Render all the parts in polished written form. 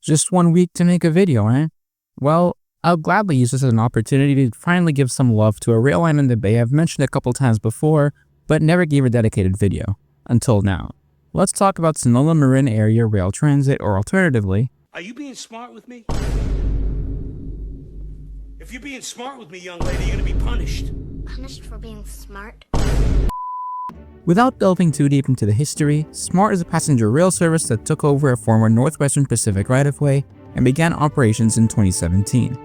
Just 1 week to make a video, eh? Well, I'll gladly use this as an opportunity to finally give some love to a rail line in the Bay I've mentioned a couple times before, but never gave a dedicated video. Until now. Let's talk about Sonoma Marin Area Rail Transit, or alternatively... Are you being smart with me? If you're being smart with me, young lady, you're gonna be punished. Punished for being smart? Without delving too deep into the history, SMART is a passenger rail service that took over a former Northwestern Pacific right-of-way and began operations in 2017.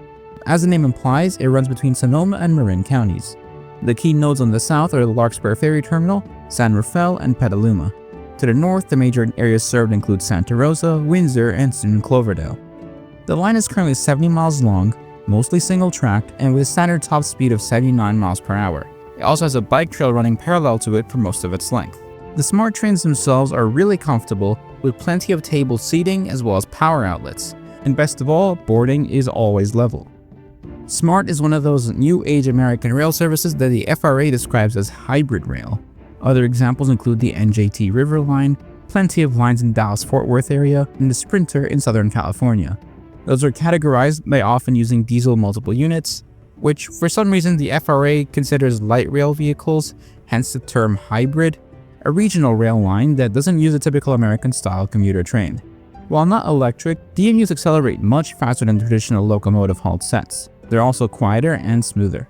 As the name implies, it runs between Sonoma and Marin counties. The key nodes on the south are the Larkspur Ferry Terminal, San Rafael, and Petaluma. To the north, the major areas served include Santa Rosa, Windsor, and soon Cloverdale. The line is currently 70 miles long, mostly single-tracked, and with a standard top speed of 79 miles per hour. It also has a bike trail running parallel to it for most of its length. The SMART trains themselves are really comfortable, with plenty of table seating as well as power outlets. And best of all, boarding is always level. SMART is one of those new age American rail services that the FRA describes as hybrid rail. Other examples include the NJT River Line, plenty of lines in Dallas-Fort Worth area, and the Sprinter in Southern California. Those are categorized by often using diesel multiple units, which for some reason the FRA considers light rail vehicles, hence the term hybrid, a regional rail line that doesn't use a typical American-style commuter train. While not electric, DMUs accelerate much faster than traditional locomotive halt sets. They're also quieter and smoother.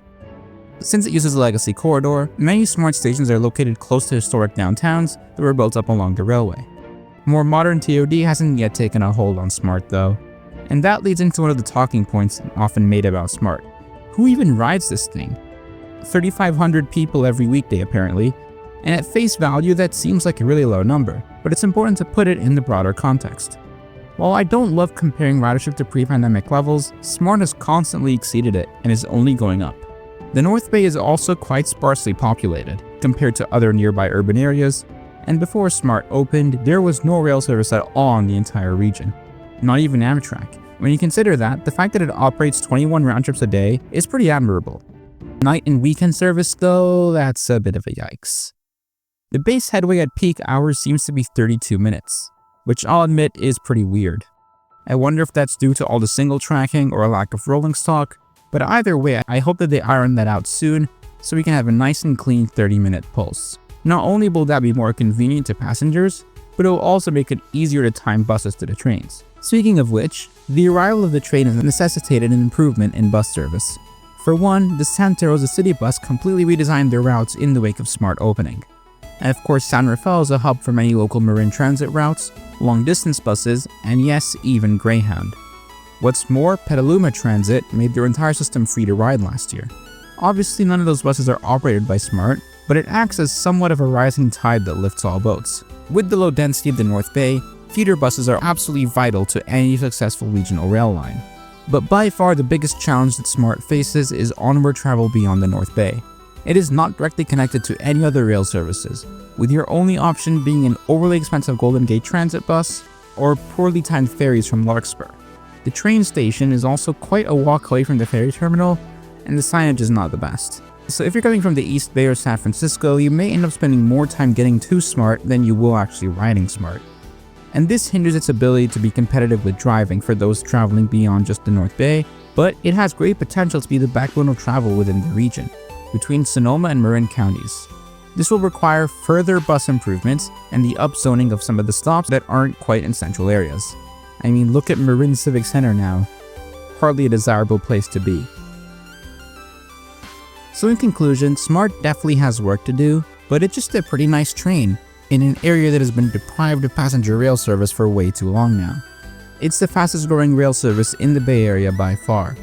Since it uses a legacy corridor, many SMART stations are located close to historic downtowns that were built up along the railway. More modern TOD hasn't yet taken a hold on SMART though, and that leads into one of the talking points often made about SMART. Who even rides this thing? 3,500 people every weekday apparently, and at face value that seems like a really low number, but it's important to put it in the broader context. While I don't love comparing ridership to pre-pandemic levels, SMART has constantly exceeded it and is only going up. The North Bay is also quite sparsely populated compared to other nearby urban areas, and before SMART opened, there was no rail service at all in the entire region. Not even Amtrak. When you consider that, the fact that it operates 21 round trips a day is pretty admirable. Night and weekend service though, that's a bit of a yikes. The base headway at peak hours seems to be 32 minutes, which I'll admit is pretty weird. I wonder if that's due to all the single tracking or a lack of rolling stock, but either way, I hope that they iron that out soon so we can have a nice and clean 30-minute pulse. Not only will that be more convenient to passengers, but it will also make it easier to time buses to the trains. Speaking of which, the arrival of the train has necessitated an improvement in bus service. For one, the Santa Rosa City Bus completely redesigned their routes in the wake of SMART opening. And of course, San Rafael is a hub for many local Marin transit routes, long-distance buses, and yes, even Greyhound. What's more, Petaluma Transit made their entire system free to ride last year. Obviously, none of those buses are operated by SMART, but it acts as somewhat of a rising tide that lifts all boats. With the low density of the North Bay, feeder buses are absolutely vital to any successful regional rail line. But by far the biggest challenge that SMART faces is onward travel beyond the North Bay. It is not directly connected to any other rail services, with your only option being an overly expensive Golden Gate Transit bus or poorly timed ferries from Larkspur. The train station is also quite a walk away from the ferry terminal, and the signage is not the best. So if you're coming from the East Bay or San Francisco, you may end up spending more time getting to SMART than you will actually riding SMART. And this hinders its ability to be competitive with driving for those traveling beyond just the North Bay, but it has great potential to be the backbone of travel within the region, between Sonoma and Marin counties. This will require further bus improvements and the upzoning of some of the stops that aren't quite in central areas. I mean, look at Marin Civic Center now. Hardly a desirable place to be. So in conclusion, SMART definitely has work to do, but it's just a pretty nice train in an area that has been deprived of passenger rail service for way too long now. It's the fastest growing rail service in the Bay Area by far,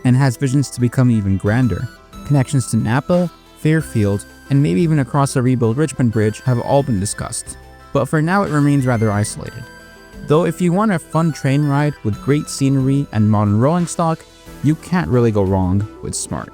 and has visions to become even grander. Connections to Napa, Fairfield, and maybe even across the rebuilt Richmond Bridge have all been discussed, but for now it remains rather isolated. Though if you want a fun train ride with great scenery and modern rolling stock, you can't really go wrong with SMART.